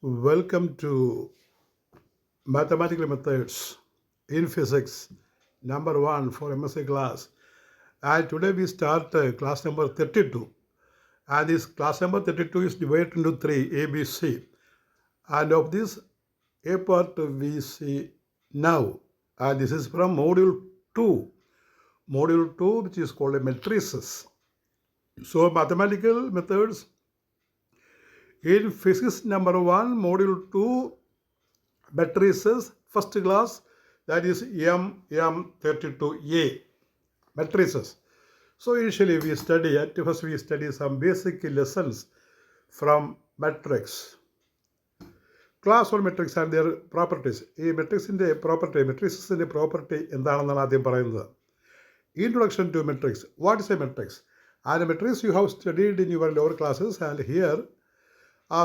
Welcome to Mathematical Methods in Physics, number 1 for MSc class. And today we start class number 32. And this class number 32 is divided into 3, A, B, C. And of this, A part we see now. And this is from Module 2. Module 2, which is called matrices. So, mathematical methods in Physics number 1, Module 2, matrices, first class, that is MM32A, matrices. So initially we study some basic lessons from matrix. Class or matrix and their properties. ഈ മെട്രിക്സിൻ്റെ property എന്താണെന്നാണ് ആദ്യം പറയുന്നത്. Introduction to matrix. What is a matrix? And a matrix you have studied in your lower classes, and here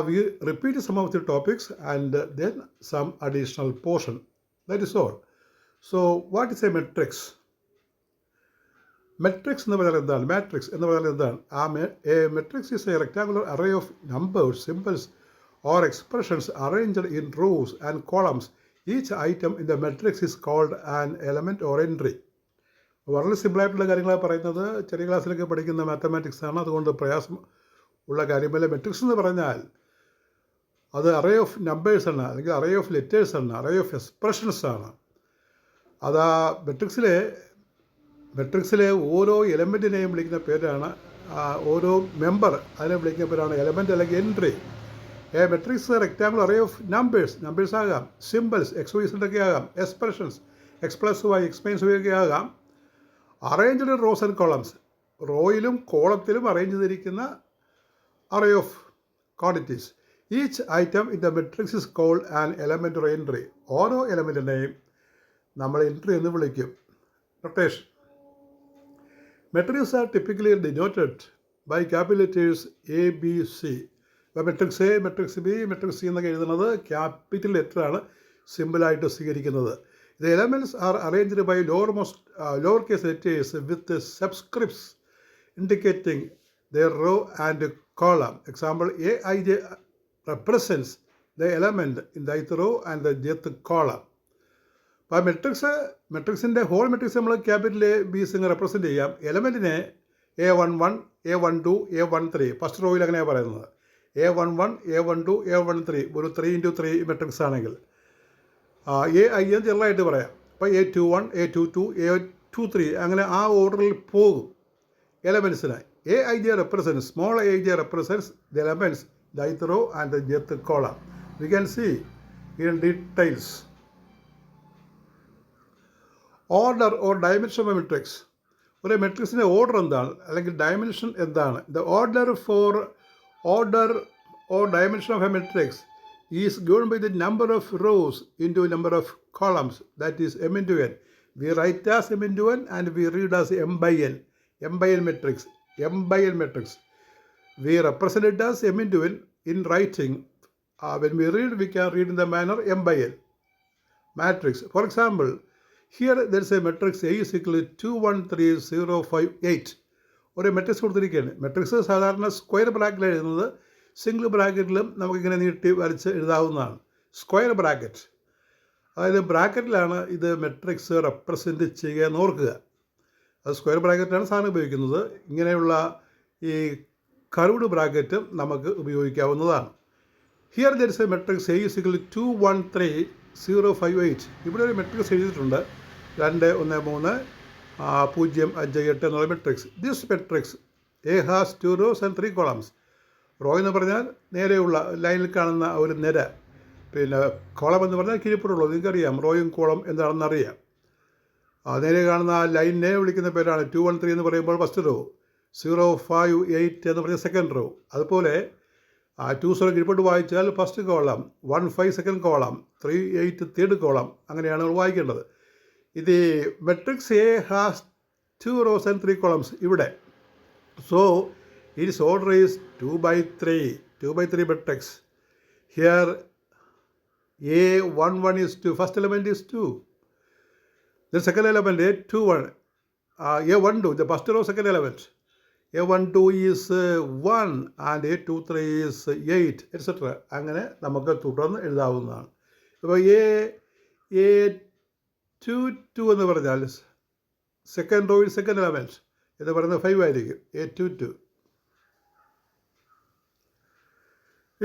we repeat some of the topics and then some additional portion. That is all. So, what is a matrix? Matrix എന്ന് പറഞ്ഞാൽ എന്താണ്? Matrix എന്ന് പറഞ്ഞാൽ എന്താണ്? A matrix is a rectangular array of numbers, symbols or expressions arranged in rows and columns. Each item in the matrix is called an element or entry. വളരെ സിമ്പിളായിട്ടുള്ള കാര്യങ്ങളാണ് പറയുന്നത്. ചെറിയ ക്ലാസ്സിലൊക്കെ പഠിക്കുന്ന മാത്തമാറ്റിക്സ് ആണ്, അതുകൊണ്ട് പ്രയാസം ഉള്ള കാര്യമല്ല. മെട്രിക്സ് എന്ന് പറഞ്ഞാൽ അത് അറേ ഓഫ് നമ്പേഴ്സ് ആണ്, അല്ലെങ്കിൽ അറേ ഓഫ് ലെറ്റേഴ്സ് ആണ്, അറേ ഓഫ് എക്സ്പ്രഷൻസ് ആണ്. അത് ആ മെട്രിക്സിലെ ഓരോ എലമെൻറ്റിനെയും വിളിക്കുന്ന പേരാണ്, ഓരോ മെമ്പർ അതിനെ വിളിക്കുന്ന പേരാണ് എലമെൻറ്റ് അല്ലെങ്കിൽ entry. A matrix rectangular array of numbers ആകാം, സിമ്പിൾസ് എക്സ് വൈ സെഡൊക്കെ ആകാം, expressions X plus Y X minus Y ഒക്കെ ആകാം. അറേഞ്ച്ഡ് റോസ് ആൻഡ് കോളംസ്, റോയിലും കോളത്തിലും അറേഞ്ച് ചെയ്തിരിക്കുന്ന array of quantities. Each item in the matrix is called an element or entry. ഓരോ എലമെൻറ്റിനെയും നമ്മൾ എൻട്രി എന്ന് വിളിക്കും. Notation. Matrices are typically denoted by capital letters A, B, C. ഇപ്പോൾ matrix A, matrix B, matrix C എന്നൊക്കെ എഴുതുന്നത് capital ലെറ്ററാണ് സിമ്പിളായിട്ട് സ്വീകരിക്കുന്നത്. The elements are arranged by lower case letters with subscripts indicating their row and column. Example, Aij represents the element in the ith row and the jth column. അപ്പോൾ മെട്രിക്സിൻ്റെ whole matrix നമ്മൾ capital A B Singh represent ചെയ്യാം. എലമെൻറ്റിനെ A11, A12, A13 first റോയിൽ അങ്ങനെയാണ് പറയുന്നത്. A11, A12, A13 ഒരു 3x3 matrix ആണെങ്കിൽ AI എന്ന് ജനറലായിട്ട് പറയാം. അപ്പോൾ A21, A22, A23 അങ്ങനെ ആ ഓർഡറിൽ പോകും എലമെൻറ്റ്സിനായി. Aij represents, small aij represents the elements, the ith row and the jth column. We can see in details. Order or dimension of a matrix. ഒരു മെട്രിക്സിൻ്റെ order എന്താണ് അല്ലെങ്കിൽ ഡയമെൻഷൻ എന്താണ്? The order or dimension of a matrix is given by the number of rows into number of columns, that is m into n. We write as m into n and we read as m by n. M by n matrix. We represent it as m into n in writing. When we read, we can read in the manner m by n matrix. For example, here there is a matrix A is equal to 213058. ഒരു matrix കൊടുത്തിരിക്കുകയാണ്. Matrix സാധാരണ square ബ്രാക്കറ്റിൽ എഴുതുന്നത്, single ബ്രാക്കറ്റിലും നമുക്കിങ്ങനെ നീട്ടി വരച്ച് എഴുതാവുന്നതാണ്. Square bracket, അതായത് ബ്രാക്കറ്റിലാണ് ഇത് മെട്രിക്സ് റെപ്രസെൻറ്റ് ചെയ്യുക എന്ന് ഓർക്കുക. അത് സ്ക്വയർ ബ്രാക്കറ്റാണ് സാധനം ഉപയോഗിക്കുന്നത്. ഇങ്ങനെയുള്ള ഈ കർവ്ഡ് ബ്രാക്കറ്റും നമുക്ക് ഉപയോഗിക്കാവുന്നതാണ്. Here there is A matrix A is equal to 213058. ഇവിടെ ഒരു മെട്രിക്സ് എഴുതിയിട്ടുണ്ട്, 2 1 3 0 5 8 എന്നുള്ള matrix. This matrix A has 2 rows and 3 columns. Row എന്ന് പറഞ്ഞാൽ നേരെയുള്ള ലൈനിൽ കാണുന്ന ഒരു നിര, പിന്നെ കോളം എന്ന് പറഞ്ഞാൽ കീഴ്പ്പുറമുള്ളത്. നിങ്ങൾക്കറിയാം റോയും കോളം എന്താണെന്നറിയാം. നേരെ കാണുന്ന ആ ലൈനിനെ വിളിക്കുന്ന പേരാണ് 213 എന്ന് പറയുമ്പോൾ ഫസ്റ്റ് റോ, 058 എന്ന് പറഞ്ഞാൽ സെക്കൻഡ് റോ. അതുപോലെ 20 കീഴ്പോട്ട് വായിച്ചാൽ first column, 15 second column, 38 third column, അങ്ങനെയാണ് നമ്മൾ വായിക്കേണ്ടത്. ഇത് matrix A has 2 rows and 3 columns ഇവിടെ. So its order is 2 by 3 matrix. Here A11 is 2, first element is 2. The second element A21, A12, the first row second element. A12 is 1 and A23 is 8 etc. അങ്ങനെ നമുക്ക് തുടർന്ന് എഴുതാവുന്നതാണ്. ഇപ്പോൾ A22 എന്ന് പറഞ്ഞാൽ second റോയിൽ second element എന്ന് പറയുന്നത് 5 ആയിരിക്കും. A22.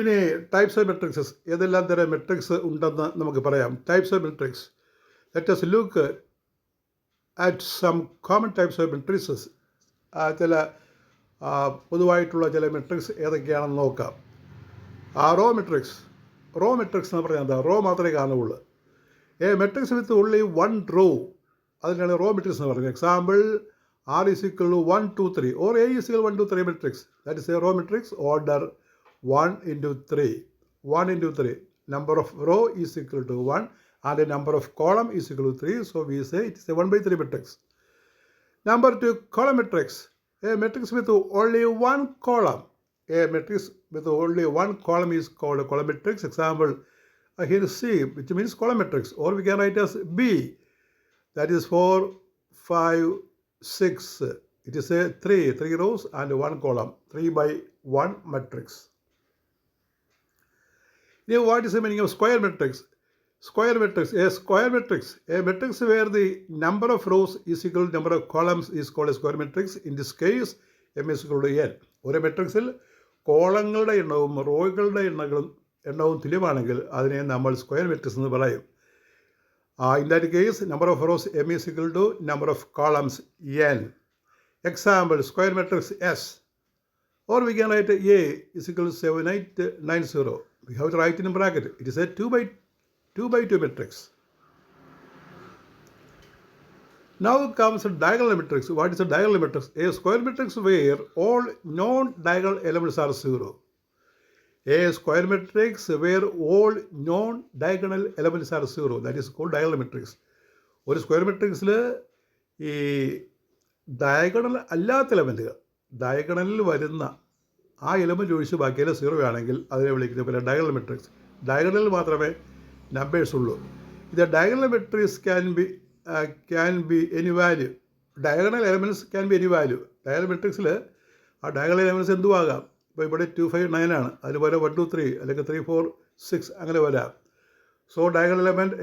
ഇനി ടൈപ്സ് ഓഫ് മെട്രിക്സസ്, ഏതെല്ലാം തരം മെട്രിക്സ് ഉണ്ടെന്ന് നമുക്ക് പറയാം. Types of matrix. Let us look at some common types of matrices. ചില പൊതുവായിട്ടുള്ള ചില മെട്രിക്സ് ഏതൊക്കെയാണെന്ന് നോക്കാം. Raw matrix. റോ മെട്രിക്സ് എന്ന് പറഞ്ഞാൽ എന്താ? റോ മാത്രമേ കാണുകയുള്ളൂ. Matrix with only one row, അതിനാണ് റോ മെട്രിക്സ് എന്ന് പറയുന്നത്. Example R is equal to 1, 2, 3 or A is equal to 1, 2, 3 matrix. That is a row matrix, order 1 into 3. 1 into 3. Number of row is equal to 1 and the number of column is equal to 3. So we say it is a 1 by 3 matrix. Number 2, column matrix. A matrix with only one column. A matrix with only one column is called a column matrix. Example, here C, which means column matrix. Or we can write as B. That is 4, 5, 6. It is a 3 rows and 1 column. 3 by 1 matrix. Now what is the meaning of square matrix? Square matrix. A square matrix. A matrix where the number of rows is equal to number of columns is called a square matrix. In this case, M is equal to N. ഒരു മെട്രിക്സിൽ കോളങ്ങളുടെ എണ്ണവും റോകളുടെ എണ്ണവും തുല്യമാണെങ്കിൽ അതിനെ നമ്മൾ square matrix എന്ന് പറയും. In that case, number of rows M is equal to number of columns N. Example, square matrix S. Or we can write A is equal to 7890. We have to write in bracket. It is a 2 by 2 matrix. Now comes a diagonal matrix. What is a diagonal matrix? A square matrix where all non-diagonal elements are 0. A square matrix where all non-diagonal elements are 0. That is called diagonal matrix. ഒരു square മെട്രിക്സിൽ ഈ diagonal അല്ലാത്ത എലമെൻറ്റുകൾ, ഡയഗണലിൽ വരുന്ന ആ element ഒഴിച്ച് ബാക്കിയെല്ലാം 0 ആണെങ്കിൽ അതിനെ വിളിക്കുന്ന പോലെ ഡയഗണൽ മെട്രിക്സ്. ഡയഗണലിൽ മാത്രമേ നമ്പേഴ്സ് ഉള്ളൂ. ഇത് diagonal matrix can be any value. Diagonal elements can be any value. Diagonal മെട്രിക്സിൽ ആ ഡയഗണൽ എലമെൻറ്റ്സ് എന്തും ആകാം. ഇപ്പോൾ ഇവിടെ 2, 5, 9 ആണ്. അതുപോലെ 1, 2, 3 അല്ലെങ്കിൽ 3, 4, 6 അങ്ങനെ വരാം. So diagonal element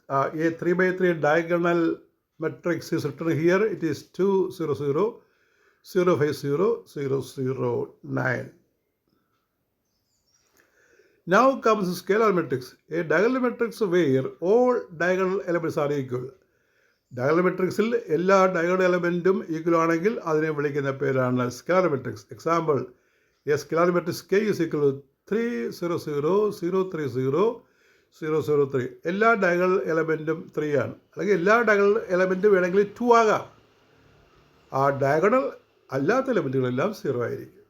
a 3 by 3 diagonal matrix is written here. It is 2, 0, 0, 0, 5, 0, 0, 0, 9. Now comes scalar matrix. A diagonal matrix where all diagonal elements are equal. Diagonal മെട്രിക്സിൽ എല്ലാ ഡയഗണൽ എലമെൻറ്റും ഈക്വൽ ആണെങ്കിൽ അതിനെ വിളിക്കുന്ന പേരാണ് scalar matrix. Example, a scalar matrix K is equal to 3, 0, 0, 0, 3, 0, 0, 0, 3. എല്ലാ diagonal എലമെൻറ്റും 3 ആണ്. അല്ലെങ്കിൽ എല്ലാ ഡയഗണൽ എലമെൻറ്റും വേണമെങ്കിൽ 2 ആകാം. ആ ഡയഗണൽ അല്ലാത്ത എലമെൻറ്റുകളെല്ലാം 0 ആയിരിക്കും.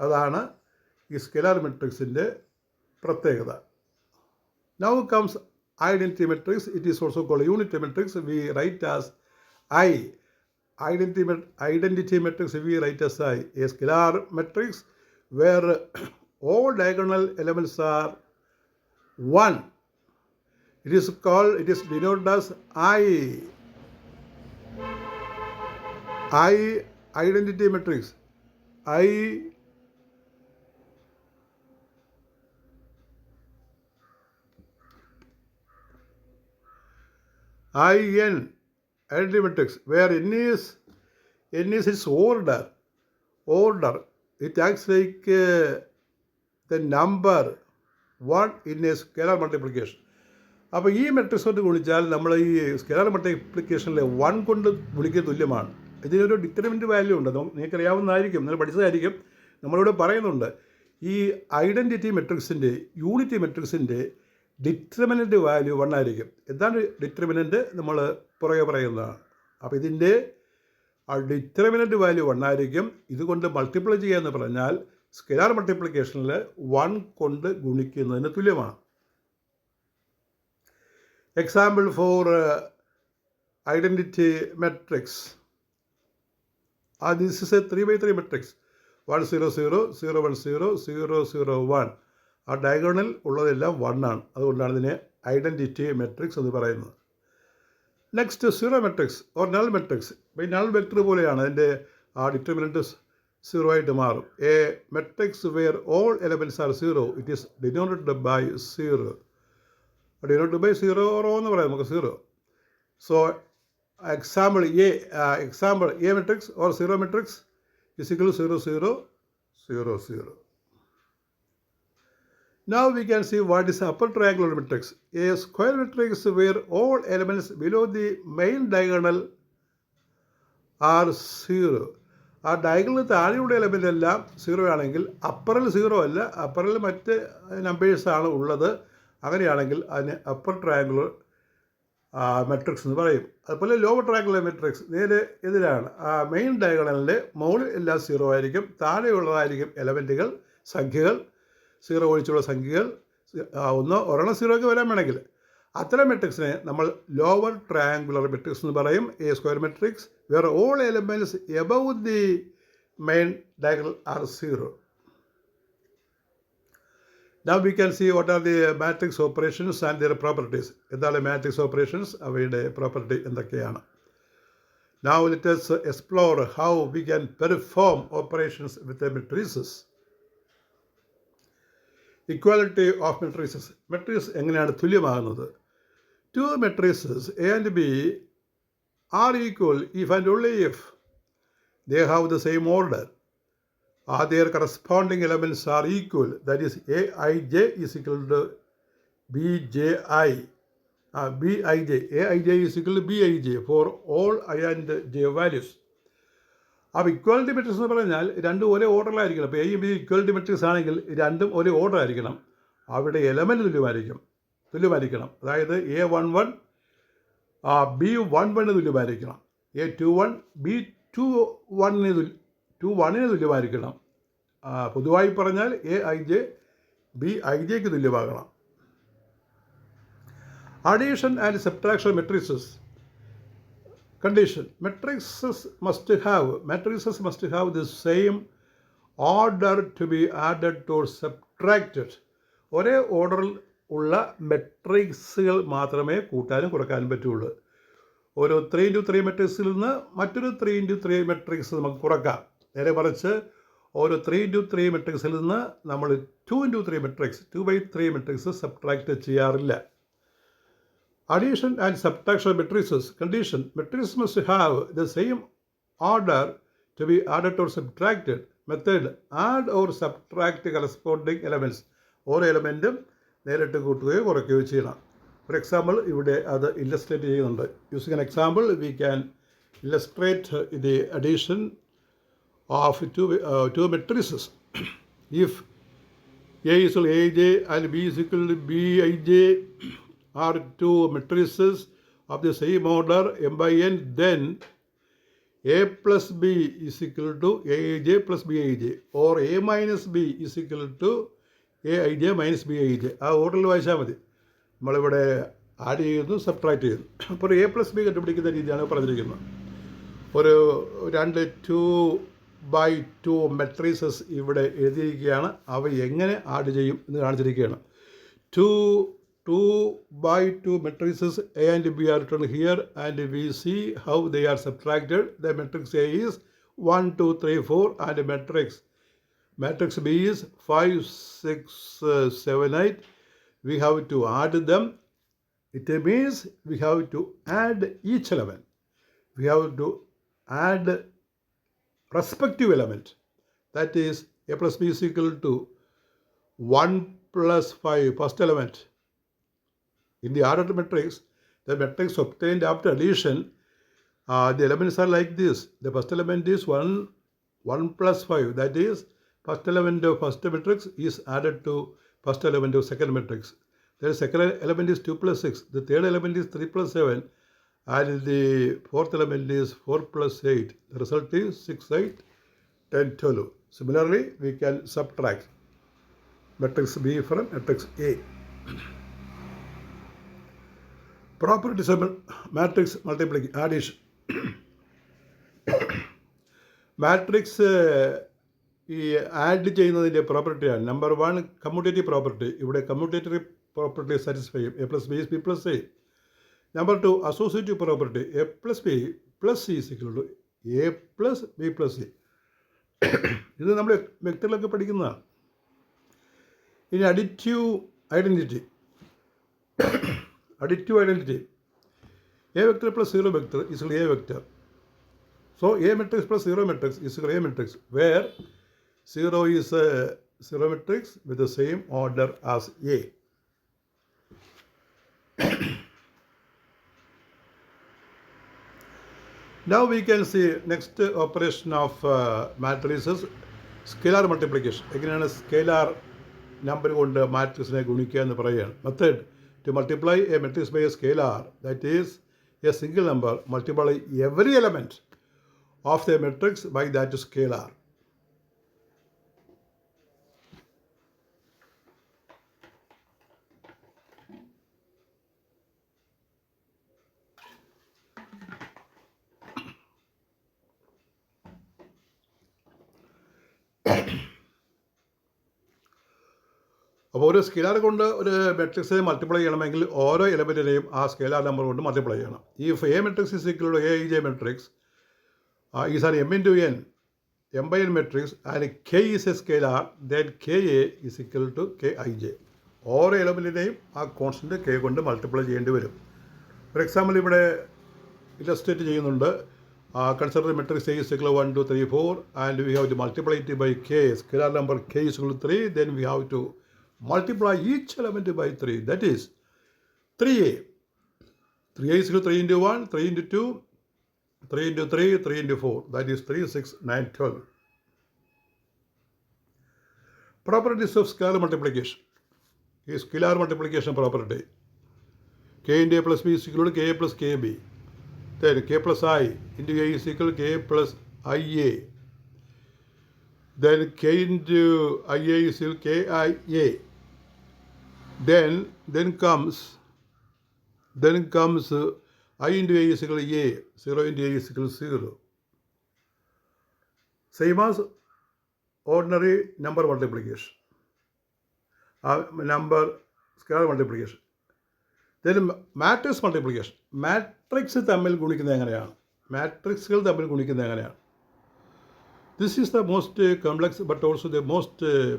അതാണ് ഈ സ്കെലാർ മെട്രിക്സിൻ്റെ പ്രത്യേകത. Now comes identity matrix. It is also called unity matrix. We write as I. Identity matrix we write as I. A scalar matrix where all diagonal elements are 1. It is denoted as I. Identity matrix. IN, identity matrix, where N is its order. It acts like the number 1 in a scalar multiplication. അപ്പോൾ ഈ matrix കൊണ്ട് ഗുണിച്ചാൽ നമ്മൾ ഈ scalar മൾട്ടിപ്ലിക്കേഷനിലെ 1 കൊണ്ട് ഗുണിക്കുക തുല്യമാണ്. ഇതിനൊരു ഡിറ്റർമിനൻ്റ് വാല്യൂ ഉണ്ട്. നിങ്ങൾക്കറിയാവുന്നതായിരിക്കും, നിങ്ങൾ പഠിച്ചതായിരിക്കും. നമ്മളിവിടെ പറയുന്നുണ്ട് ഈ ഐഡൻറ്റിറ്റി മെട്രിക്സിൻ്റെ യൂണിറ്റി മെട്രിക്സിൻ്റെ ഡിറ്റർമിനൻ്റ് വാല്യൂ 1 ആയിരിക്കും. എന്താണ് ഡിറ്റർമിനൻ്റ്? നമ്മൾ പുറകെ പറയുന്നതാണ്. അപ്പോൾ ഇതിൻ്റെ ആ ഡിറ്റർമിനൻ്റ് വാല്യൂ 1 ആയിരിക്കും. ഇതുകൊണ്ട് മൾട്ടിപ്ലൈ ചെയ്യുക എന്ന് പറഞ്ഞാൽ സ്കെലാർ മൾട്ടിപ്ലിക്കേഷനിൽ 1 കൊണ്ട് ഗുണിക്കുന്നതിന് തുല്യമാണ്. Example for identity matrix. This is A 3 by 3 matrix. 1, 0, 0, 0, 1, 0, 0, 0, 1. ആ ഡയഗണൽ ഉള്ളതെല്ലാം 1 ആണ്. അതുകൊണ്ടാണ് ഇതിനെ ഐഡൻറ്റിറ്റി മെട്രിക്സ് എന്ന് പറയുന്നത്. Next zero matrix or null matrix. ഈ നൾ വെക്ടർ പോലെയാണ്. അതിൻ്റെ ആ ഡിറ്റർമിനൻറ്റ് 0 ആയിട്ട് മാറും. A matrix where all elements are 0 it is denoted by 0. Denoted by 0 row എന്ന് പറയാം നമുക്ക് 0. So example A matrix or 0 matrix is equal to 0, 0, 0, 0. Now we can see what is upper triangular matrix. A square matrix where all elements below the main diagonal are 0. ആ diagonal താഴെയുള്ള element എല്ലാം 0 ആണെങ്കിൽ അപ്പറിൽ 0 അല്ല, അപ്പറിൽ മറ്റ് നമ്പേഴ്സാണ് ഉള്ളത്. അങ്ങനെയാണെങ്കിൽ അതിന് upper triangular matrix എന്ന് പറയും. അതുപോലെ ലോവർ ട്രയാങ്കുലർ മെട്രിക്സ് നേരെ എതിരാണ്. ആ മെയിൻ ഡയഗണലിൻ്റെ മുകളിൽ എല്ലാം 0 ആയിരിക്കും, താഴെയുള്ളതായിരിക്കും എലമെൻറ്റുകൾ, സംഖ്യകൾ, 0 ഒഴിച്ചുള്ള സംഖ്യകൾ, ഒരെണ്ണം 0 വരാൻ വേണമെങ്കിൽ. അത്തരം മെട്രിക്സിനെ നമ്മൾ ലോവർ ട്രയാങ്കുലർ മെട്രിക്സ് എന്ന് പറയും. A square matrix where all elements above the main diagonal are 0. Now we can see what are the matrix operations and their properties. എന്താണ് മാട്രിക്സ് ഓപ്പറേഷൻസ്, അവയുടെ പ്രോപ്പർട്ടി എന്തൊക്കെയാണ്. Now let us explore how we can perform operations with the matrices. Equality of matrices. Matrix എങ്ങനെയാണ് തുല്യമാകുന്നത്? Two matrices A and B are equal if and only if they have the same order. Their corresponding elements are equal. That is Aij is equal to Bji. Bij. Aij is equal to Bij for all I and j values. അപ്പോൾ equality matrix എന്ന് പറഞ്ഞാൽ രണ്ടും ഒരേ ഓർഡറിലായിരിക്കണം. അപ്പോൾ എയും B equality matrix ആണെങ്കിൽ രണ്ടും ഒരേ ഓർഡർ ആയിരിക്കണം. അവിടെ എലമെൻറ്റ് തുല്യമായിരിക്കണം. അതായത് A11 B11 തുല്യമായിരിക്കണം, A21 B21 തുല്യമായിരിക്കണം. പൊതുവായി പറഞ്ഞാൽ Aij Bijക്ക് തുല്യമാകണം. Addition and subtraction matrices. Condition. Matrices must have the same order to be added or subtracted. ഒരേ ഓർഡറിൽ ഉള്ള മെട്രിക്സുകൾ മാത്രമേ കൂട്ടാനും കുറക്കാനും പറ്റുള്ളൂ. ഒരു 3x3 മെട്രിക്സിൽ നിന്ന് മറ്റൊരു 3x3 മെട്രിക്സ് നമുക്ക് കുറക്കാം. നേരെ മറിച്ച് ഒരു 3x3 മെട്രിക്സിൽ നിന്ന് നമ്മൾ 2x3 matrix 2x3 matrix subtract ചെയ്യാറില്ല. Addition and subtraction matrices. Condition. Matrices must have the same order to be added or subtracted. Method. Add or subtract corresponding elements. ഓരോ എലമെൻറ്റും നേരിട്ട് കൂട്ടുകയോ കുറയ്ക്കുകയോ ചെയ്യണം. ഫോർ എക്സാമ്പിൾ ഇവിടെ അത് ഇല്ലസ്ട്രേറ്റ് ചെയ്യുന്നുണ്ട്. Using an example we can illustrate the addition of two matrices. If A is equal to Aj and B is equal to Bij are two matrices of the same order m by n, then A plus B is equal to Aij plus Bij, or A minus B is equal to Aij minus Bij. ആ ഓർഡറിൽ വായിച്ചാൽ മതി. നമ്മളിവിടെ add ചെയ്യുന്നു, subtract ചെയ്യുന്നു. അപ്പോൾ A plus B കണ്ടുപിടിക്കുന്ന രീതിയാണ് പറഞ്ഞിരിക്കുന്നത്. ഒരു 2x2 മെട്രിസസ് ഇവിടെ എഴുതിയിരിക്കുകയാണ്. അവ എങ്ങനെ ആഡ് ചെയ്യും എന്ന് കാണിച്ചിരിക്കുകയാണ്. 2x2 matrices A and B are written here, and we see how they are subtracted. The matrix A is 1, 2, 3, 4, and matrix B is 5, 6, 7, 8. We have to add them. It means we have to add each element. We have to add respective element. That is A plus B is equal to 1 plus 5, first element. In the ordered matrix, the matrix obtained after addition, the elements are like this. The first element is 1 plus 5. That is, first element of first matrix is added to first element of second matrix. The second element is 2 plus 6. The third element is 3 plus 7. And the fourth element is 4 plus 8. The result is 6, 8, 10, 12. Similarly, we can subtract matrix B from matrix A. Properties of matrix multiplication, addition. Matrix ഈ add ചെയ്യുന്നതിൻ്റെ പ്രോപ്പർട്ടിയാണ്. Number 1 commutative property. ഇവിടെ commutative property satisfy ചെയ്യും. A plus B is B plus A. Number 2 associative property. A plus B plus C is equal to A plus B plus C. ഇത് നമ്മൾ വെക്ടറിലൊക്കെ പഠിക്കുന്നതാണ്. ഇനി additive identity. A vector plus 0 vector is equal to A vector. So A matrix plus 0 matrix is equal to A matrix, where 0 is a 0 matrix with the same order as A. Now we can see next operation of matrices, scalar multiplication. എങ്ങനെയാണ് scalar number കൊണ്ട് മാട്രിക്സിനെ ഗുണിക്കുക എന്ന് പറയുകയാണ്. Method to multiply a matrix by a scalar, that is a single number, multiply every element of the matrix by that scalar. അപ്പോൾ ഒരു scalar കൊണ്ട് ഒരു മെട്രിക്സിനെ multiply ചെയ്യണമെങ്കിൽ ഓരോ എലമെൻറ്റിനെയും ആ സ്കെയിലാർ നമ്പർ കൊണ്ട് മൾട്ടിപ്ലൈ ചെയ്യണം. If A matrix is equal to Aij matrix is an M into N, M by N matrix, and K is a scalar, then Ka is equal to Kij. ഓരോ എലമെൻറ്റിനെയും ആ constant K കൊണ്ട് multiply ചെയ്യേണ്ടി വരും. For example ഇവിടെ illustrate ചെയ്യുന്നുണ്ട്. Consider matrix A is equal to 1, 2, 3, 4, and we have to multiply it by K. Scalar number K is equal to 3, then we have to multiply each element by 3, that is 3a. 3a is equal to 3 into 1, 3 into 2, 3 into 3, 3 into 4, that is 3, 6, 9, 12. Properties of scalar multiplication. Is scalar multiplication property. K into A plus B is equal to K plus KB. Then K plus I into A is equal to K plus IA. Then K into IA is equal to KIA. Then comes I into A is equal to A, 0 into A is equal to 0. Same as ordinary number multiplication. Number scalar multiplication. Then matrix multiplication. Matrix തമ്മിൽ ഗുണിക്കുന്നത് എങ്ങനെയാണ്? മാട്രിക്സുകൾ തമ്മിൽ ഗുണിക്കുന്നത് എങ്ങനെയാണ്? This is the most complex but also the most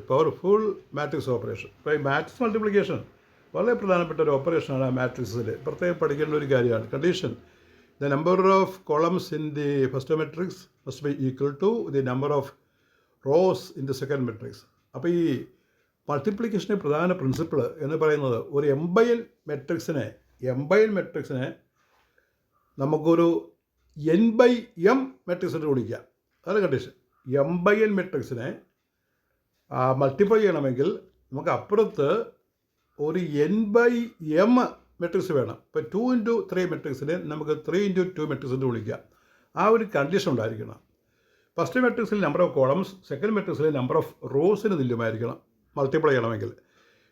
powerful matrix operation. ഇപ്പോൾ ഈ matrix multiplication വളരെ പ്രധാനപ്പെട്ട ഒരു ഓപ്പറേഷനാണ് ആ മാട്രിക്സിൽ. പ്രത്യേകം പഠിക്കേണ്ട ഒരു കാര്യമാണ്. Condition: the number of columns in the first matrix must be equal to the number of rows in the second matrix. അപ്പോൾ ഈ മൾട്ടിപ്ലിക്കേഷൻ്റെ പ്രധാന പ്രിൻസിപ്പിൾ എന്ന് പറയുന്നത് ഒരു എം ബൈ എൻ മെട്രിക്സിനെ നമുക്കൊരു എൻ ബൈ എം മെട്രിക്സിന് ഗുണിക്കാം. അതാണ് കണ്ടീഷൻ. എം ബൈ എൻ മെട്രിക്സിനെ മൾട്ടിപ്ലൈ ചെയ്യണമെങ്കിൽ നമുക്ക് അപ്പുറത്ത് ഒരു എൻ ബൈ എം മെട്രിക്സ് വേണം. ഇപ്പോൾ 2 into 3 മെട്രിക്സിനെ നമുക്ക് 3 into 2 മെട്രിക്സിന് വിളിക്കാം. ആ ഒരു കണ്ടീഷൻ ഉണ്ടായിരിക്കണം. ഫസ്റ്റ് മെട്രിക്സിൽ നമ്പർ ഓഫ് കോളംസ് സെക്കൻഡ് മെട്രിക്സിൽ നമ്പർ ഓഫ് റോസിന് തുല്യമായിരിക്കണം മൾട്ടിപ്ലൈ ചെയ്യണമെങ്കിൽ.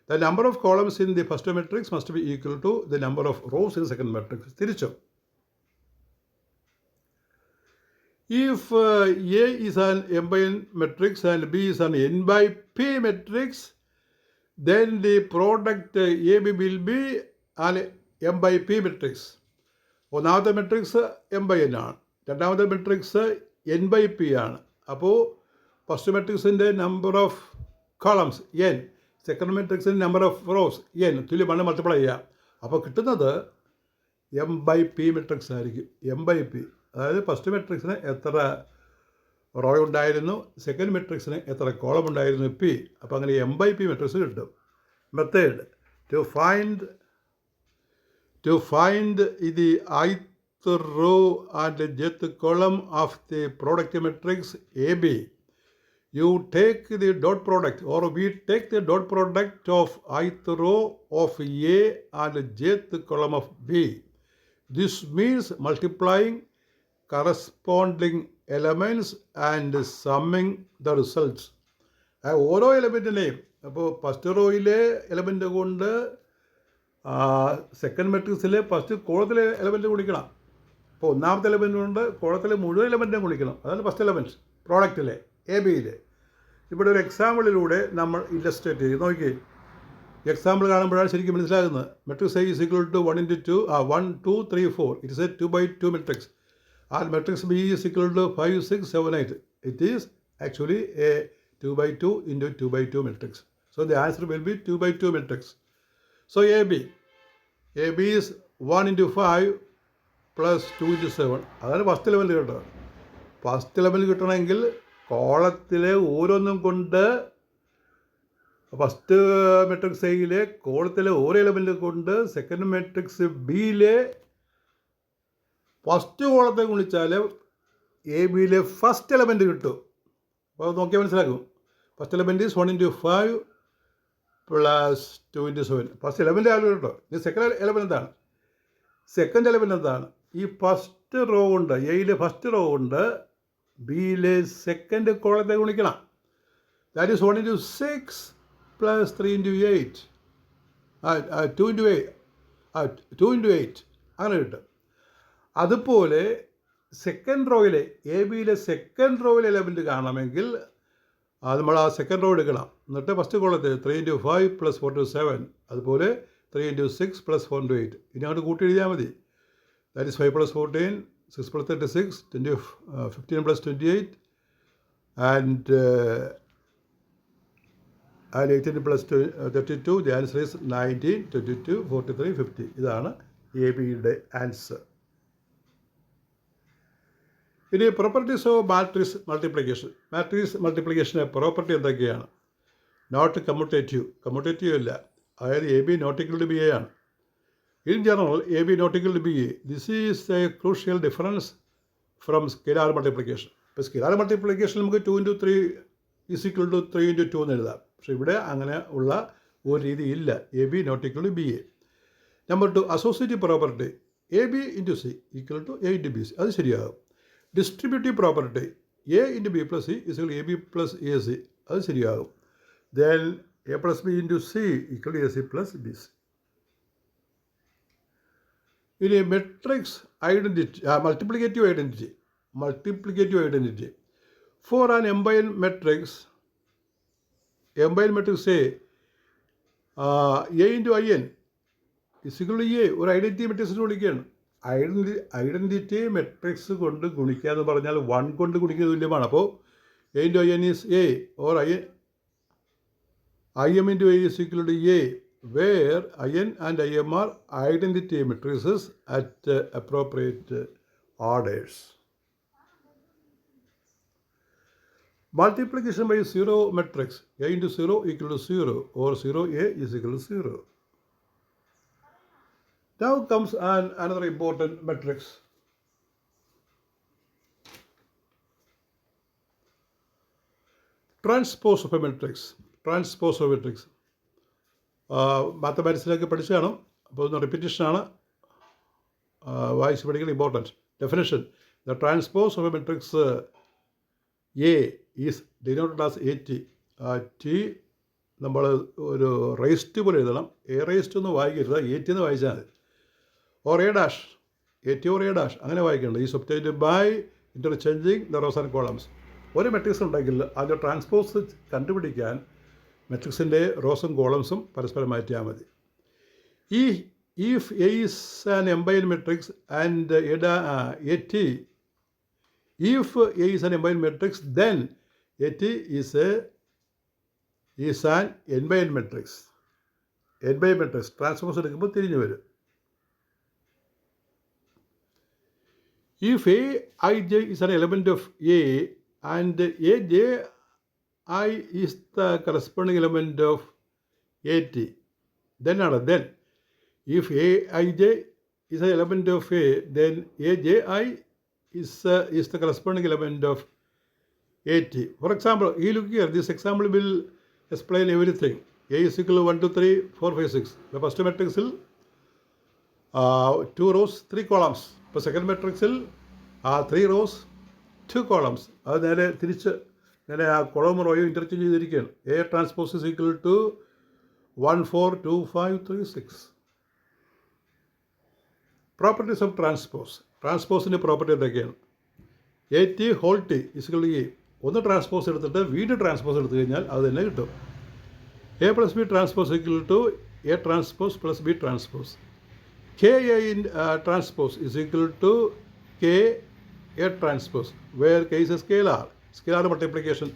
The number of columns in the first matrix must be equal to the number of rows in second matrix. തിരിച്ചും if A is an M by N matrix and B is an N by P matrix, then the product AB will be an M by P matrix. ഒന്നാമത്തെ matrix M by N ആണ്, രണ്ടാമത്തെ matrix N by P ആണ്. അപ്പോൾ first മെട്രിക്സിൻ്റെ number of columns N, second മെട്രിക്സിൻ്റെ number of rows N തുല്യമാണ്, multiply ചെയ്യാം. അപ്പോൾ കിട്ടുന്നത് M by P മെട്രിക്സ് ആയിരിക്കും. M by P, അതായത് ഫസ്റ്റ് മെട്രിക്സിന് എത്ര റോ ഉണ്ടായിരുന്നു, സെക്കൻഡ് മെട്രിക്സിന് എത്ര കോളം ഉണ്ടായിരുന്നു പി. അപ്പോൾ അങ്ങനെ എം ബൈ പി മെട്രിക്സ് കിട്ടും. Method to find the ith row and jth column of the product matrix AB, you take the dot product, or we take the dot product of ith row of A and jth column of B. This means multiplying corresponding elements and summing the results. ഓരോ എലമെൻറ്റിനെയും അപ്പോൾ first റോയിലെ element കൊണ്ട് second മെട്രിക്സിലെ first കോളത്തിലെ element ഗുണിക്കണം. അപ്പോൾ ഒന്നാമത്തെ element കൊണ്ട് കോളത്തിലെ മുഴുവൻ എലമെൻറ്റിനെ ഗുണിക്കണം. അതാണ് ഫസ്റ്റ് എലമെൻറ്റ്സ് പ്രോഡക്റ്റിലെ എ ബിയിലെ. ഇവിടെ ഒരു എക്സാമ്പിളിലൂടെ നമ്മൾ ഇല്ലസ്ട്രേറ്റ് ചെയ്ത് നോക്കി. എക്സാമ്പിൾ കാണുമ്പോഴാണ് ശരിക്കും മനസ്സിലാകുന്നത്. Matrix A is equal to 1 into 2, 1, 2, 3, 4. It is a 2 by 2 matrix. and matrix B is equal to 5, 6, 7, 8. It is actually a 2 by 2 into 2 by 2 matrix. So the answer will be 2 by 2 matrix. So AB is 1 into 5 plus 2 into 7. അതാണ് first level കേട്ടോ. First level കിട്ടണമെങ്കിൽ കോളത്തിലെ ഓരോന്നും കൊണ്ട് first matrix എയിലെ കോളത്തിലെ ഓരോ element കൊണ്ട് second matrix ബിയിലെ first കോളത്തെ ഗുണിച്ചാൽ എ ബിയിലെ ഫസ്റ്റ് എലമെൻറ്റ് കിട്ടും. അപ്പോൾ നോക്കിയാൽ മനസ്സിലാക്കും. First element is 1 into 5 plus 2 into 7. First element ആയാലും കേട്ടോ. ഇനി സെക്കൻഡ് എലമെൻറ്റ് എന്താണ്? സെക്കൻഡ് എലമെൻറ്റ് എന്താണ്? ഈ ഫസ്റ്റ് റോ ഉണ്ട്, എയിലെ ഫസ്റ്റ് റോ ഉണ്ട് ബിയിലെ സെക്കൻഡ് കോളത്തെ ഗുണിക്കണം. That is 1 into 6 plus 3 into 8. 2 into 8 അങ്ങനെ കിട്ടും. അതുപോലെ സെക്കൻഡ് റോയിലെ എ ബിയിലെ സെക്കൻഡ് റോയിലെ എലമെൻറ്റ് കാണണമെങ്കിൽ നമ്മൾ ആ സെക്കൻഡ് റോ എടുക്കണം. എന്നിട്ട് ഫസ്റ്റ് കോളത്തിൽ 3 into 5 plus 4 to 7. അതുപോലെ 3 into 6 plus 4 to 8. ഇനി അങ്ങോട്ട് കൂട്ടി എഴുതിയാൽ മതി. That is 5 plus 14, 6 plus 36, 15 plus 28 and 18 plus 32. The answer is 19, 22, 43, 50. ഇതാണ് എ ബിയുടെ ആൻസർ. ഇനി properties of matrix multiplication. Matrix മൾട്ടിപ്ലിക്കേഷൻ്റെ പ്രോപ്പർട്ടി എന്തൊക്കെയാണ്? നോട്ട് കമ്മ്യൂട്ടേറ്റീവ് അല്ല. അതായത് A B not equal to B A ആണ്. In general A B not equal to B A. This is a crucial difference from scalar multiplication. ഇപ്പോൾ scalar multiplication നമുക്ക് 2 into 3 is equal to 3 into 2 എന്ന് എഴുതാം. പക്ഷേ ഇവിടെ അങ്ങനെ ഉള്ള ഒരു രീതി ഇല്ല. A B not equal to B A. Number 2 associative property A B into C equal to A into B C. അത് ശരിയാകും. Distributive property A into B plus C equal A B plus A C. അത് ശരിയാകും. Then A plus B into C equal A C plus B C. ഇനി matrix identity multiplicative identity for an m by n matrix A into I N is equal to A. ഒരു identity മെട്രിക്സിന് വിളിക്കുകയാണ്. Identity matrix കൊണ്ട് ഗുണിക്കുക എന്ന് പറഞ്ഞാൽ 1 കൊണ്ട് ഗുണിക്കുന്നത് തുല്യമാണ്. അപ്പോൾ A into I N is A or I M into A is equal to A where IN and IM are identity matrices at appropriate orders. Multiplication by zero matrix A into 0 equal to 0 or 0A is equal to 0. Now comes another important matrix. Transpose of a matrix. മാത്തമാറ്റിക്സിലൊക്കെ പഠിച്ചു കാണും. അപ്പോൾ ഒന്ന് റിപ്പീറ്റേഷനാണ്, വായിച്ച് പഠിക്കണം. Important definition. The transpose of A matrix A is denoted as A T. T നമ്മൾ ഒരു റേസ്റ്റ് പോലെ എഴുതണം. എ റേസ്റ്റ് ഒന്ന് വായിക്കരുത്, എ ടി എന്ന് വായിച്ചാൽ മതി. Or A dash, A T or A dash അങ്ങനെ വായിക്കേണ്ടത്. Is obtained by interchanging the rows and columns. ഒരു മെട്രിക്സ് ഉണ്ടെങ്കിൽ അതിൻ്റെ ട്രാൻസ്പോസ് കണ്ടുപിടിക്കാൻ മെട്രിക്സിൻ്റെ റോസും കോളംസും പരസ്പരം മാറ്റിയാൽ മതി. If A is an M-by-N matrix and AT, if A is an M-by-N matrix, then AT is an N-by-N matrix. N-by-N matrix transpose എടുക്കുമ്പോൾ തിരിഞ്ഞു വരും. If Aij is an element of A and Aj I is the corresponding element of AT, then if Aij is an element of A, then Aji is the corresponding element of AT. For example, you look here, this example will explain everything. A is equal to 1, 2, 3, 4, 5, 6. The first matrix is 2 rows, 3 columns. The second matrix is 3 rows, 2 columns. അത് നേരെ തിരിച്ച് ഇങ്ങനെ ആ column റോയും interchange ചെയ്തിരിക്കുകയാണ്. A transpose is equal to 1, 4, 2, 5, 3, 6. Properties of ട്രാൻസ്പോസിൻ്റെ property എന്തൊക്കെയാണ്? A T whole T is equal to A. ഒന്ന് ട്രാൻസ്പോസ് എടുത്തിട്ട് വീണ്ടും ട്രാൻസ്പോസ് എടുത്തു കഴിഞ്ഞാൽ അത് തന്നെ കിട്ടും. A plus B transpose equal to A transpose plus B transpose. K A in transpose is equal to K A transpose where K is scalar multiplication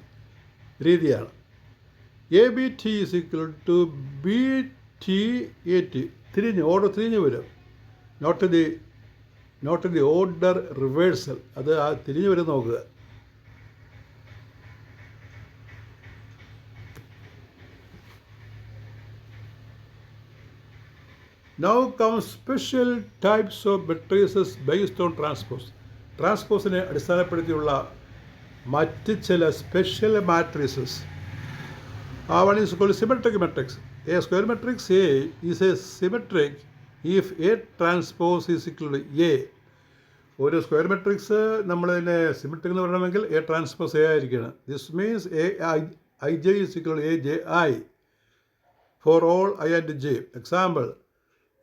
രീതിയാണ്. A B T is equal to B T A T order തിരിഞ്ഞ് വരും. Note the order reversal. അത് ആ തിരിഞ്ഞ് വരും നോക്കുക. Now come special types of matrices based on transpose. ട്രാൻസ്പോസിനെ അടിസ്ഥാനപ്പെടുത്തിയുള്ള മറ്റ് ചില special matrices. One is called symmetric matrix. A square matrix A is a symmetric if A transpose is equal to A. ഒരു square matrix നമ്മളതിനെ symmetric എന്ന് പറയണമെങ്കിൽ A transpose A ആയിരിക്കണം. This means I J is equal A J I for all I and J. Example,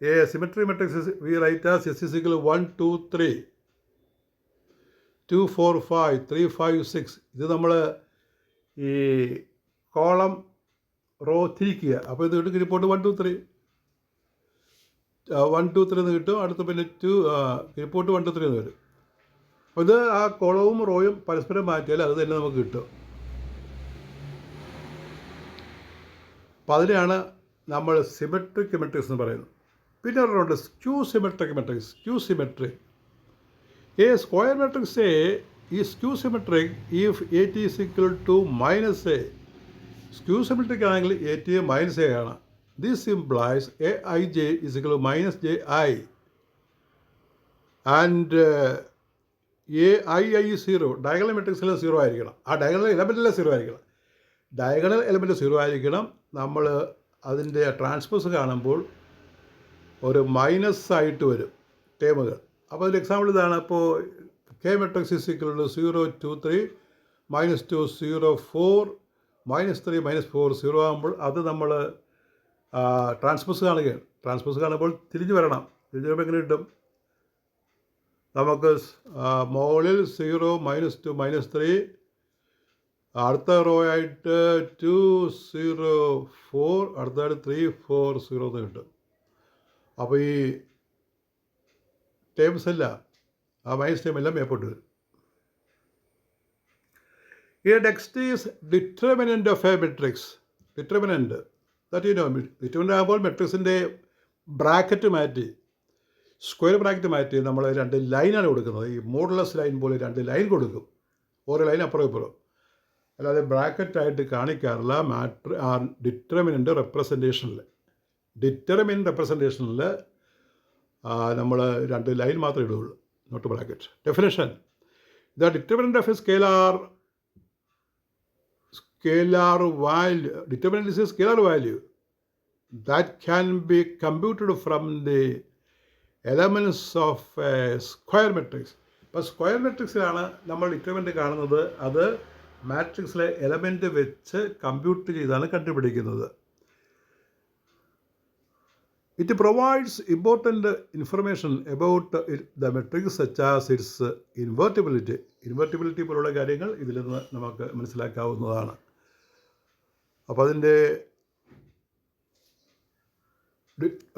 A symmetric matrix we write as S is equal to 1, 2, 3, 2, 4, 5, 3, 5, 6. ഇത് നമ്മൾ ഈ column raw തിരിക്കുക. അപ്പോൾ ഇത് കിട്ടും കിരിപ്പോട്ട് 1, 2, 3, 1, 2, 3 എന്ന് കിട്ടും. അടുത്ത് പിന്നെ കിരിപ്പോട്ട് 1, 2, 3 എന്ന് വരും. അപ്പോൾ ഇത് ആ കോളവും റോയും പരസ്പരം മാറ്റിയാൽ അത് തന്നെ നമുക്ക് കിട്ടും. അപ്പോൾ അതിനെയാണ് നമ്മൾ സിമെട്രിക് മെട്രിക്സ് എന്ന് പറയുന്നത്. പിന്നെ ഒരെണ്ണമുണ്ട് skew symmetric matrix. Skew symmetric. A square matrix A is skew symmetric if A T is equal to minus A. Skew symmetric ആണെങ്കിൽ എ ടി മൈനസ് എ ആണ്. This implies A I J is equal to minus J I and A I 0. Diagonal മെട്രിക്സിൽ 0 ആയിരിക്കണം. ആ diagonal എലമെൻറ്റിലെ 0 ആയിരിക്കണം. Diagonal element 0 ആയിരിക്കണം. നമ്മൾ അതിൻ്റെ transpose കാണുമ്പോൾ ഒരു മൈനസ് ആയിട്ട് വരും ടേമുകൾ. അപ്പോൾ അതിൻ്റെ എക്സാമ്പിൾ ഇതാണ്. അപ്പോൾ K matrix is equal to 0, 2, 3, -2, 0, 4, -3, -4, 0 ആകുമ്പോൾ അത് നമ്മൾ ട്രാൻസ്പോസ് കാണുകയാണ്. ട്രാൻസ്പോസ് കാണുമ്പോൾ തിരിഞ്ഞു വരണം. തിരിഞ്ഞു വരുമ്പോൾ എങ്ങനെ കിട്ടും? നമുക്ക് മുകളിൽ 0, -2, -3, അടുത്ത റോ ആയിട്ട് 2, 0, 4, അടുത്തായിട്ട് 3, 4, 0 എന്ന് കിട്ടും. അപ്പോൾ ഈ ടേംസ് എല്ലാം ആ മൈനസ് ടേം എല്ലാം മേപ്പോട്ട് വരും. ഈ next is determinant of A matrix. Determinant determinant ആകുമ്പോൾ മെട്രിക്സിൻ്റെ ബ്രാക്കറ്റ് മാറ്റി, സ്ക്വയർ ബ്രാക്കറ്റ് മാറ്റി നമ്മൾ 2 ലൈനാണ് കൊടുക്കുന്നത്. ഈ മോഡുലസ് ലൈൻ പോലെ 2 ലൈൻ കൊടുക്കും. ഓരോ ലൈൻ അപ്പുറം ഇപ്പുറം. അല്ലാതെ ബ്രാക്കറ്റായിട്ട് കാണിക്കാറില്ല ഡിറ്റർമിനൻ്റ് റെപ്രസെൻറ്റേഷനിൽ. ഡിറ്റർമിനൻ്റ് റെപ്രസെൻറ്റേഷനിൽ നമ്മൾ 2 ലൈൻ മാത്രമേ ഇടുകയുള്ളൂ, not bracket. Definition: the determinant of a scalar value. Determinant is a scalar value that can be computed from the elements of a square matrix. ഇപ്പോൾ സ്ക്വയർ മെട്രിക്സിലാണ് നമ്മൾ ഡിറ്റർമിനൻ്റ് കാണുന്നത്. അത് മാട്രിക്സിലെ എലമെൻറ്റ് വെച്ച് compute ചെയ്താണ് കണ്ടുപിടിക്കുന്നത്. It provides important information about the matrix such as its invertibility. ഇൻവെർട്ടിബിലിറ്റി പോലുള്ള കാര്യങ്ങൾ ഇതിൽ നിന്ന് നമുക്ക് മനസ്സിലാക്കാവുന്നതാണ്. അപ്പോൾ അതിൻ്റെ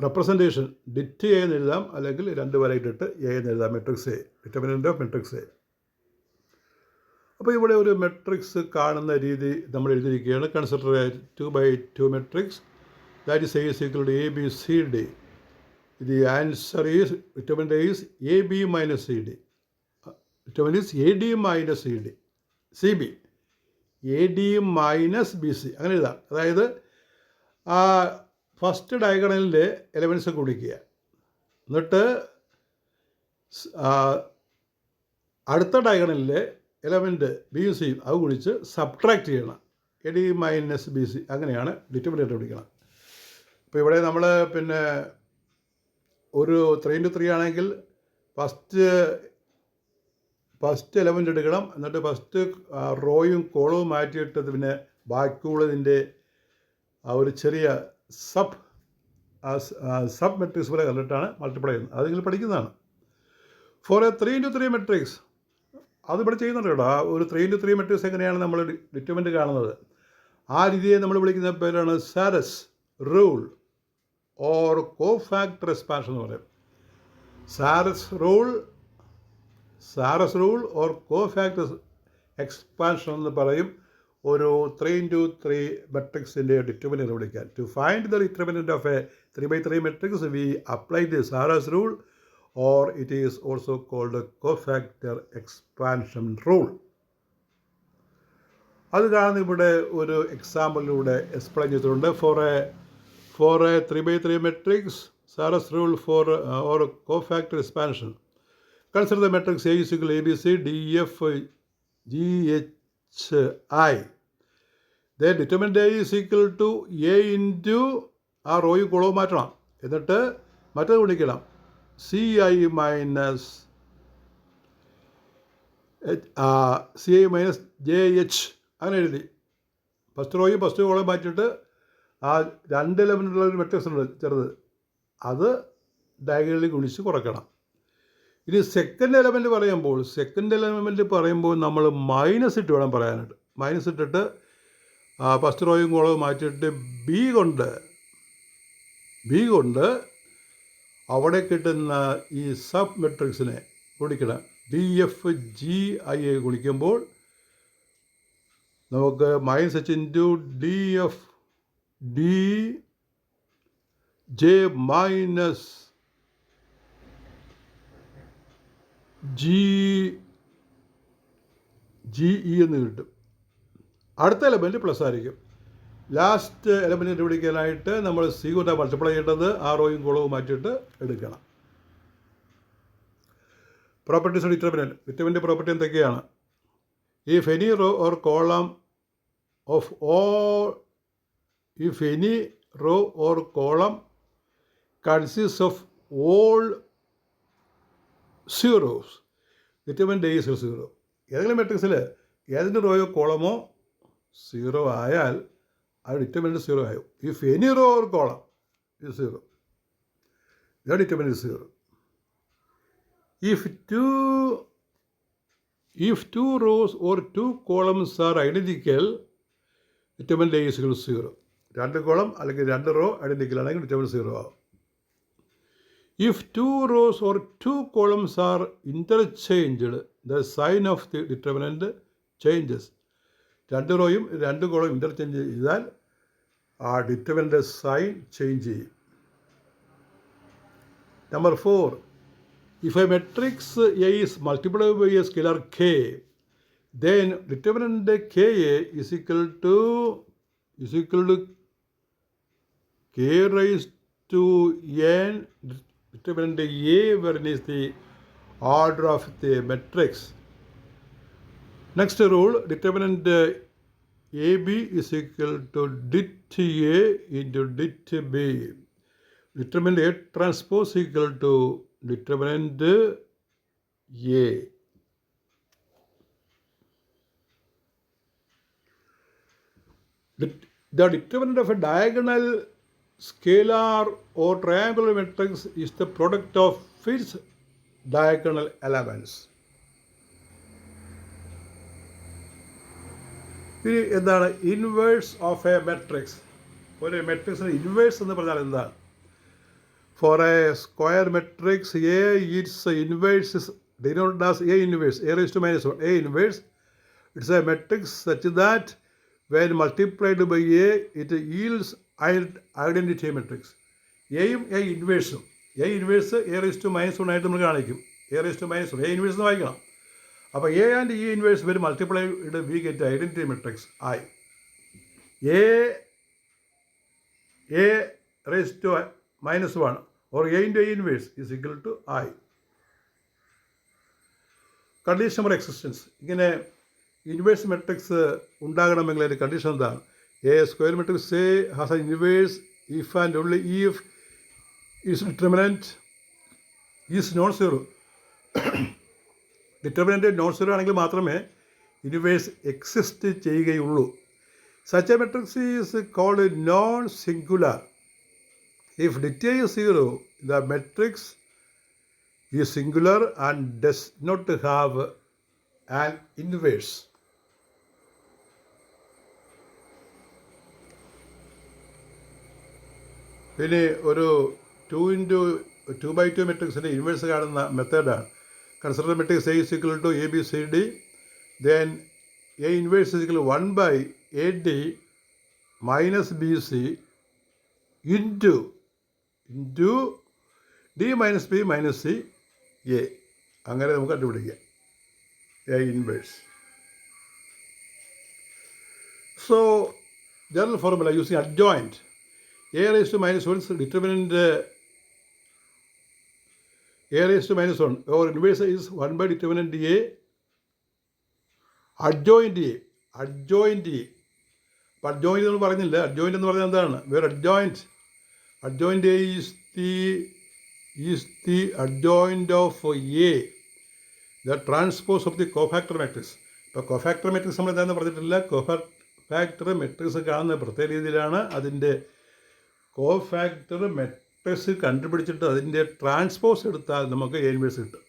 റെപ്രസെൻറ്റേഷൻ ഡിറ്റ് എ എന്ന് എഴുതാം, അല്ലെങ്കിൽ 2 വരയിട്ടിട്ട് എ എന്ന് എഴുതാം. Matrix A, determinant of matrix A. അപ്പോൾ ഇവിടെ ഒരു മെട്രിക്സ് കാണുന്ന രീതി നമ്മൾ എഴുതിയിരിക്കുകയാണ്. Consider 2x2 matrix. That is A is equal to A, B, C, D. The answer is, determinant is AB minus CD. Determinant is AD minus CD. CB. AD minus BC. അങ്ങനെ എഴുതാം. അതായത് first ഡയഗണലിൻ്റെ elements കുടിക്കുക, എന്നിട്ട് അടുത്ത ഡയഗണലിലെ element ബിയും സിയും അത് കുടിച്ച് സബ്ട്രാക്ട് ചെയ്യണം. AD minus BC. അങ്ങനെയാണ് ഡിറ്റർമിനൻ്റ് പിടിക്കണം. ഇപ്പോൾ ഇവിടെ നമ്മൾ പിന്നെ ഒരു 3x3 ആണെങ്കിൽ ഫസ്റ്റ് എലമെൻ്റ് എടുക്കണം, എന്നിട്ട് ഫസ്റ്റ് റോയും കോളവും മാറ്റിയിട്ട് പിന്നെ ബാക്കിയുള്ളതിൻ്റെ ആ ഒരു ചെറിയ സബ് മെട്രിക്സ് പോലെ കണ്ടിട്ടാണ് മൾട്ടിപ്ലൈ ചെയ്യുന്നത്. അത് നിങ്ങൾ പഠിക്കുന്നതാണ്. ഫോർ എ 3x3 മെട്രിക്സ് അതിവിടെ ചെയ്യുന്നുണ്ട് കേട്ടോ. ആ ഒരു 3x3 മെട്രിക്സ് എങ്ങനെയാണ് നമ്മൾ ഡിറ്റർമിനൻ്റ് കാണുന്നത്, ആ രീതിയെ നമ്മൾ വിളിക്കുന്ന പേരാണ് Sarrus rule or cofactor expansion എന്ന് പറയും. Sarrus rule, Sarrus rule or cofactor expansion എന്ന് പറയും ഒരു 3x3 മെട്രിക്സിൻ്റെ ഡിറ്റർമിനൻ്റ് കണ്ടുപിടിക്കാൻ. To find the determinant of a 3x3 matrix we apply the Sarrus rule or it is also called cofactor expansion rule. അത് കാണുന്ന ഇവിടെ ഒരു എക്സാമ്പിളിലൂടെ എക്സ്പ്ലെയിൻ ചെയ്തിട്ടുണ്ട്. For a 3x3 matrix Sarrus rule for or cofactor expansion. Consider the matrix A is equal to ABC, DF, GHI. Then determinant A is equal to A into ആ റോയും കോളവും മാറ്റണം. എന്നിട്ട് മറ്റത് ഗുണിക്കണം. CI മൈനസ് JH അങ്ങനെ എഴുതി. First റോയും first കോളവും മാറ്റിയിട്ട് ആ 2 എലമെൻറ്റുള്ള ഒരു മെട്രിക്സ് ഉണ്ട് ചെറുത്, അത് ഡയഗണലി ഗുണിച്ച് കുറയ്ക്കണം. ഇനി സെക്കൻഡ് എലമെൻറ്റ് പറയുമ്പോൾ നമ്മൾ മൈനസ് ഇട്ട് വേണം പറയാനായിട്ട്. മൈനസ് ഇട്ടിട്ട് ഫസ്റ്റ് റോയും കോളവും മാറ്റിയിട്ട് ബി കൊണ്ട് അവിടെ കിട്ടുന്ന ഈ സബ് മെട്രിക്സിനെ ഗുണിക്കണം. DFGI ഗുണിക്കുമ്പോൾ നമുക്ക് -H into DFDJ minus GE എന്ന് കിട്ടും. അടുത്ത എലമെൻറ്റ് പ്ലസ് ആയിരിക്കും. ലാസ്റ്റ് എലമെൻറ്റ് കണ്ടുപിടിക്കാനായിട്ട് നമ്മൾ സി കൊണ്ട് മൾട്ടിപ്ലൈ ചെയ്യേണ്ടത് ആ റോയും കോളവും മാറ്റിയിട്ട് എടുക്കണം. പ്രോപ്പർട്ടീസ് ഓഫ് ഡിറ്റർമിനൻ്റ് പ്രോപ്പർട്ടി എന്തൊക്കെയാണ്? If any row or column consist of all zeros determinant A is 0. ഏതെങ്കിലും മെട്രിക്സിൽ ഏതിൻ്റെ റോയോ കോളമോ 0 ആയാൽ അത് ഡിറ്റർമിനൻ്റ് 0 ആയും. If any row or column is 0, that determinant is 0. If two rows or 2 columns are identical, determinant A is equal to 0. 2 column അല്ലെങ്കിൽ 2 raw identical ആണെങ്കിൽ determinant 0 ആവും. If 2 rows or 2 columns are interchanged, the sign of the determinant changes. 2 റോയും 2 കോളവും interchange ചെയ്താൽ ആ determinant sign change ചെയ്യും. Number 4, if a matrix A is multiplied by a scalar K, then determinant KA is equal to K raised to n determinant A, wherein is the order of the matrix. Next rule, determinant AB is equal to dit A into dit B. Determinant A transpose equal to determinant A. The determinant of a diagonal scalar or triangular matrix is the product of its diagonal elements. ഇനി എന്താണ് inverse of A matrix? ഒരു മെട്രിക്സിന് inverse എന്ന് പറഞ്ഞാൽ എന്താണ്? For a square matrix A its inverse is denoted as A inverse, A raised to minus 1. A inverse, it's a matrix such that when multiplied by A, it yields identity matrix. എയും A ഇൻവേഴ്സും A inverse A raised to minus 1 ആയിട്ട് നമ്മൾ കാണിക്കും. A raised to minus 1, A inverse എന്ന് വായിക്കണം. അപ്പോൾ A and E inverse when multiplied we get identity matrix I. A raised to minus 1 or A into A inverse is equal to I. Condition number existence. ഇങ്ങനെ inverse matrix ഉണ്ടാകണമെങ്കിൽ അതിൻ്റെ condition എന്താണ്? A square matrix A has an inverse if and only if its determinant is non-zero. Determinant non zero ആണെങ്കിൽ മാത്രമേ inverse exist ചെയ്യുകയുള്ളൂ. Such a matrix is called non singular. If det is 0, the matrix is singular and does not have an inverse. പിന്നെ ഒരു 2x2 മെട്രിക്സിൻ്റെ inverse കാണുന്ന മെത്തേഡാണ് consider matrix A is equal to A, B, C, D. Then A inverse is equal to 1 by AD minus BC into D minus B minus C A. അങ്ങനെ നമുക്ക് കണ്ടുപിടിക്കാം A inverse. So, general formula using adjoint. A raised to minus 1 is determinant A raised to minus 1. Our inverse is 1 by determinant A. Adjoint A. Adjoint A. അപ്പോൾ adjoint എന്ന് പറഞ്ഞില്ല. Adjoint എന്ന് പറഞ്ഞാൽ എന്താണ്? Where adjoint A is the adjoint of A the transpose of the cofactor matrix. ഇപ്പോൾ cofactor matrix നമ്മൾ എന്താണെന്ന് പറഞ്ഞിട്ടില്ല. കോഫാക്ടർ മെട്രിക്സ് കാണുന്ന പ്രത്യേക രീതിയിലാണ്. അതിൻ്റെ കോഫാക്ടർ മെട്രിക്സ് കണ്ടുപിടിച്ചിട്ട് അതിൻ്റെ ട്രാൻസ്പോസ് എടുത്താൽ നമുക്ക് എ ഇൻവേഴ്സ് കിട്ടും.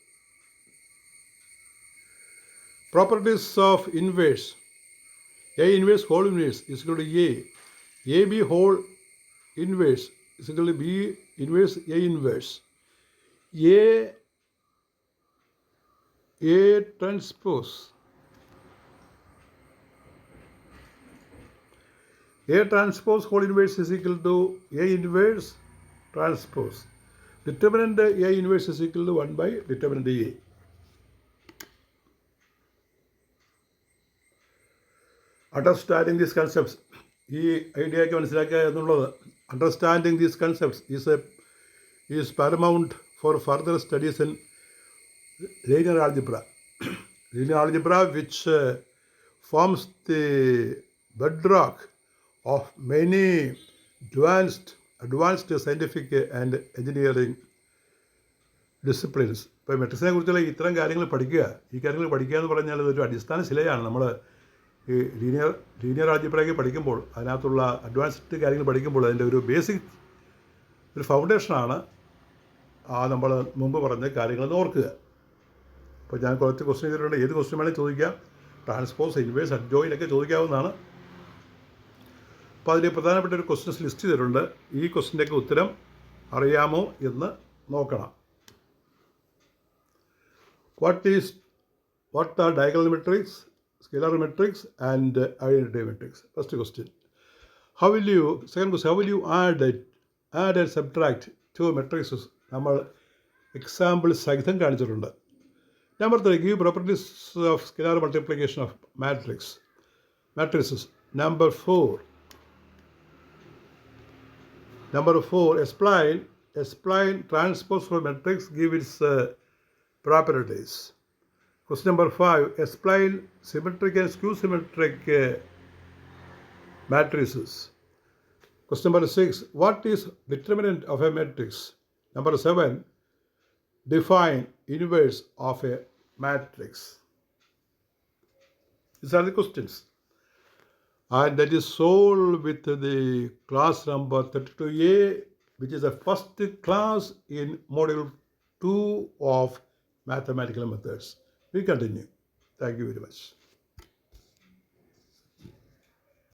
Properties of inverse. A inverse whole inverse is equal to A. AB whole inverse is equal to B inverse A inverse. A transpose. A transpose whole inverse is equal to A inverse transpose. Determinant A inverse is equal to 1 by determinant A. Understanding these concepts, ഈ ഐഡിയയൊക്കെ മനസ്സിലാക്കുക എന്നുള്ളത്, understanding these concepts is paramount four further studies in linear algebra. Linear algebra which forms the bedrock of many advanced scientific and engineering disciplines. ഇപ്പോൾ മെട്രിക്സിനെ കുറിച്ചുള്ള ഇത്തരം കാര്യങ്ങൾ പഠിക്കുക, ഈ കാര്യങ്ങൾ പഠിക്കുക എന്ന് പറഞ്ഞാൽ അതൊരു അടിസ്ഥാന ശിലയാണ്. നമ്മൾ ഈ ലീനിയർ ആൾജിബ്രയൊക്കെ പഠിക്കുമ്പോൾ അതിനകത്തുള്ള അഡ്വാൻസ്ഡ് കാര്യങ്ങൾ പഠിക്കുമ്പോൾ അതിൻ്റെ ഒരു ബേസിക് ഒരു ഫൗണ്ടേഷനാണ് നമ്മൾ മുമ്പ് പറഞ്ഞ കാര്യങ്ങളെന്ന് ഓർക്കുക. അപ്പോൾ ഞാൻ കുറച്ച് ക്വസ്റ്റ്യൻ ചെയ്തിട്ടുണ്ട്. ഏത് ക്വസ്റ്റ്യൻ വേണമെങ്കിൽ ചോദിക്കാം. ട്രാൻസ്പോസ്, ഇൻവേഴ്സ്, അഡ്ജോയിൻ്റൊക്കെ ചോദിക്കാവുന്നതാണ്. അപ്പോൾ അതിൽ പ്രധാനപ്പെട്ട ഒരു ക്വസ്റ്റ്യൻസ് ലിസ്റ്റ് ചെയ്തിട്ടുണ്ട്. ഈ ക്വസ്റ്റ്യൻ്റെയൊക്കെ ഉത്തരം അറിയാമോ എന്ന് നോക്കണം. What are diagonal matrix, scalar matrix and identity matrix? First question. Second question, how will you add and subtract two matrices? നമ്മൾ എക്സാമ്പിൾ സഹിതം കാണിച്ചിട്ടുണ്ട്. Number 3, give properties of scalar multiplication of matrices. Number 4, explain transpose from matrix, give its properties. Question number 5, explain symmetric and skew symmetric matrices. Question number 6, what is determinant of a matrix? Number 7, define inverse of a matrix. These are the questions. And that is solved with the class number 32A, which is the first class in module 2 of mathematical methods. We continue. Thank you very much.